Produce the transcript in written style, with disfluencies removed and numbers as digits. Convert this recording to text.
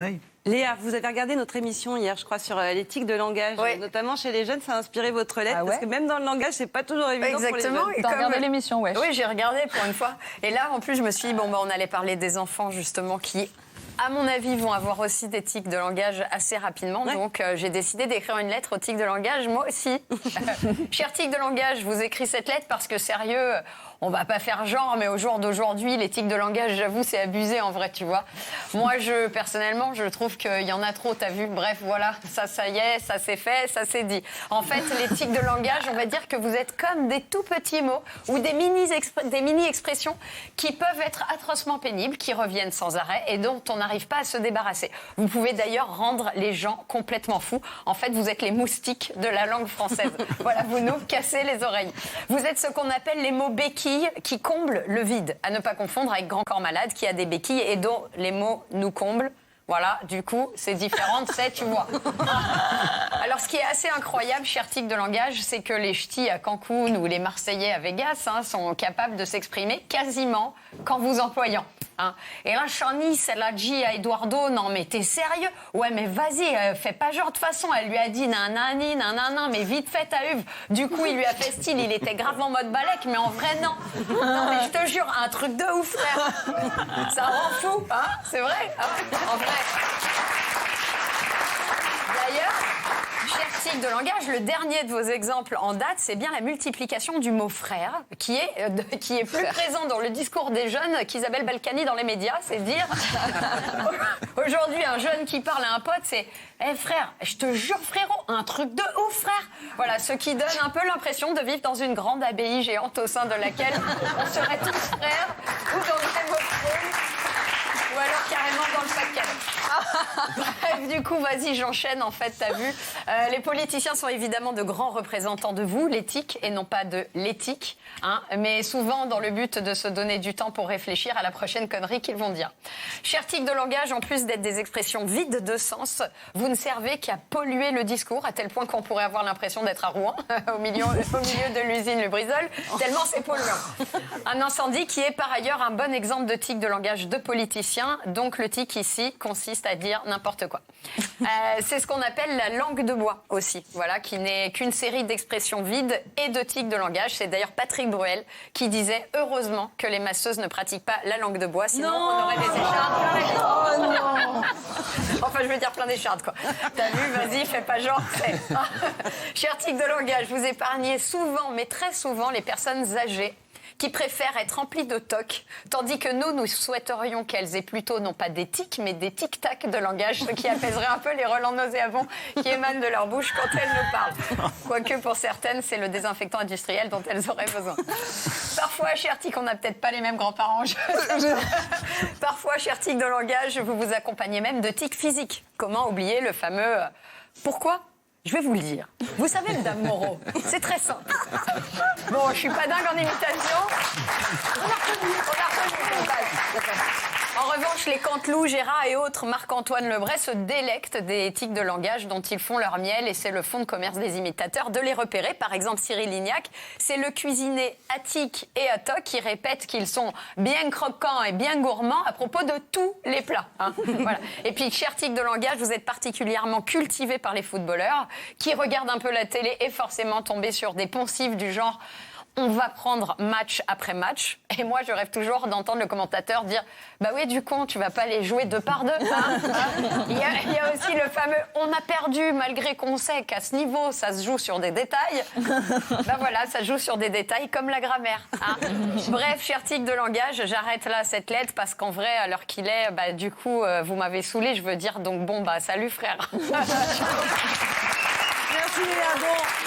Oui. Léa, vous avez regardé notre émission hier, je crois, sur l'éthique de langage. Oui. Notamment chez les jeunes, ça a inspiré votre lettre. Ah ouais parce que même dans le langage, c'est pas toujours évident pour les Exactement. jeunes. Et T'as comme- regardé l'émission, ouais. Oui, j'ai regardé pour une fois. Et là, en plus, je me suis dit, bon, on allait parler des enfants, justement, qui, à mon avis, vont avoir aussi des tics de langage assez rapidement. Ouais. Donc, j'ai décidé d'écrire une lettre aux tics de langage, moi aussi. Cher tic de langage, je vous écris cette lettre parce que, sérieux, on va pas faire genre, mais au jour d'aujourd'hui, les tics de langage, j'avoue, c'est abusé en vrai, tu vois. Moi, personnellement, je trouve qu'il y en a trop, t'as vu. Bref, voilà, ça y est, ça c'est fait, ça c'est dit. En fait, les tics de langage, on va dire que vous êtes comme des tout petits mots ou des mini-expressions qui peuvent être atrocement pénibles, qui reviennent sans arrêt et dont on n'arrive pas à se débarrasser. Vous pouvez d'ailleurs rendre les gens complètement fous. En fait, vous êtes les moustiques de la langue française. Voilà, vous nous cassez les oreilles. Vous êtes ce qu'on appelle les mots béquilles qui comblent le vide. À ne pas confondre avec grand corps malade qui a des béquilles et dont les mots nous comblent. Voilà, du coup, c'est différent, tu vois. Alors, ce qui est assez incroyable, cher tic de langage, c'est que les ch'tis à Cancun ou les Marseillais à Vegas sont capables de s'exprimer quasiment qu'en vous employant. Et là, Chani, elle a dit à Eduardo, non mais t'es sérieux? Ouais mais vas-y, fais pas genre de toute façon. Elle lui a dit nanani, nanana, mais vite fait à Huve. Du coup, il lui a fait style, il était grave en mode balèque, mais en vrai non. Non mais je te jure, un truc de ouf frère. Ça rend fou, c'est vrai, en vrai. D'ailleurs, cher tic de langage, le dernier de vos exemples en date, c'est bien la multiplication du mot frère, qui est plus présent dans le discours des jeunes qu'Isabelle Balkany dans les médias. C'est dire, aujourd'hui, un jeune qui parle à un pote, c'est « Hé frère, je te jure frérot, un truc de ouf frère !» Voilà, ce qui donne un peu l'impression de vivre dans une grande abbaye géante au sein de laquelle on serait tous frères, ou dans le Game of Thrones, ou alors carrément dans le Pas-de-Calais. Bref, du coup, vas-y, j'enchaîne, en fait, t'as vu. Les politiciens sont évidemment de grands représentants de vous, l'éthique, et non pas de l'éthique, mais souvent dans le but de se donner du temps pour réfléchir à la prochaine connerie qu'ils vont dire. Cher tic de langage, en plus d'être des expressions vides de sens, vous ne servez qu'à polluer le discours, à tel point qu'on pourrait avoir l'impression d'être à Rouen, au milieu de l'usine Le Brisol, tellement c'est polluant. Un incendie qui est par ailleurs un bon exemple de tic de langage de politicien, donc le tic ici consiste à dire n'importe quoi. C'est ce qu'on appelle la langue de bois aussi, voilà, qui n'est qu'une série d'expressions vides et de tics de langage. C'est d'ailleurs Patrick Bruel qui disait heureusement que les masseuses ne pratiquent pas la langue de bois, sinon on aurait des échardes plein la vie. Oh non. Enfin, je veux dire plein d'échardes, quoi. T'as vu, vas-y, fais pas genre. Cher tic de langage, vous épargnez souvent, mais très souvent, les personnes âgées qui préfèrent être remplies de tocs, tandis que nous souhaiterions qu'elles aient plutôt non pas des tics, mais des tic-tac de langage, ce qui apaiserait un peu les relents nauséabonds qui émanent de leur bouche quand elles nous parlent. Quoique pour certaines, c'est le désinfectant industriel dont elles auraient besoin. Parfois, cher tic, on n'a peut-être pas les mêmes grands-parents. Parfois, cher tic de langage, vous vous accompagnez même de tics physiques. Comment oublier le fameux « pourquoi ?» Je vais vous le dire. Vous savez, Madame Moreau, c'est très simple. Bon, je suis pas dingue en imitation. On a reconnu. En revanche, les Canteloup, Gérard et autres Marc-Antoine Lebray se délectent des tics de langage dont ils font leur miel et c'est le fonds de commerce des imitateurs de les repérer. Par exemple, Cyril Lignac, c'est le cuisinier à tic et à toc qui répète qu'ils sont bien croquants et bien gourmands à propos de tous les plats. Voilà. Et puis, cher tic de langage, vous êtes particulièrement cultivé par les footballeurs qui regardent un peu la télé et forcément tombés sur des poncifs du genre on va prendre match après match. Et moi, je rêve toujours d'entendre le commentateur dire « Bah oui, du con, tu vas pas les jouer deux par deux. » Il y a aussi le fameux « On a perdu malgré qu'on sait qu'à ce niveau, ça se joue sur des détails. » Bah voilà, ça joue sur des détails comme la grammaire. Bref, cher tic de langage, j'arrête là cette lettre parce qu'en vrai, à l'heure qu'il est, bah, du coup, vous m'avez saoulé. Je veux dire donc bon, bah salut frère. Merci Léa. Bon.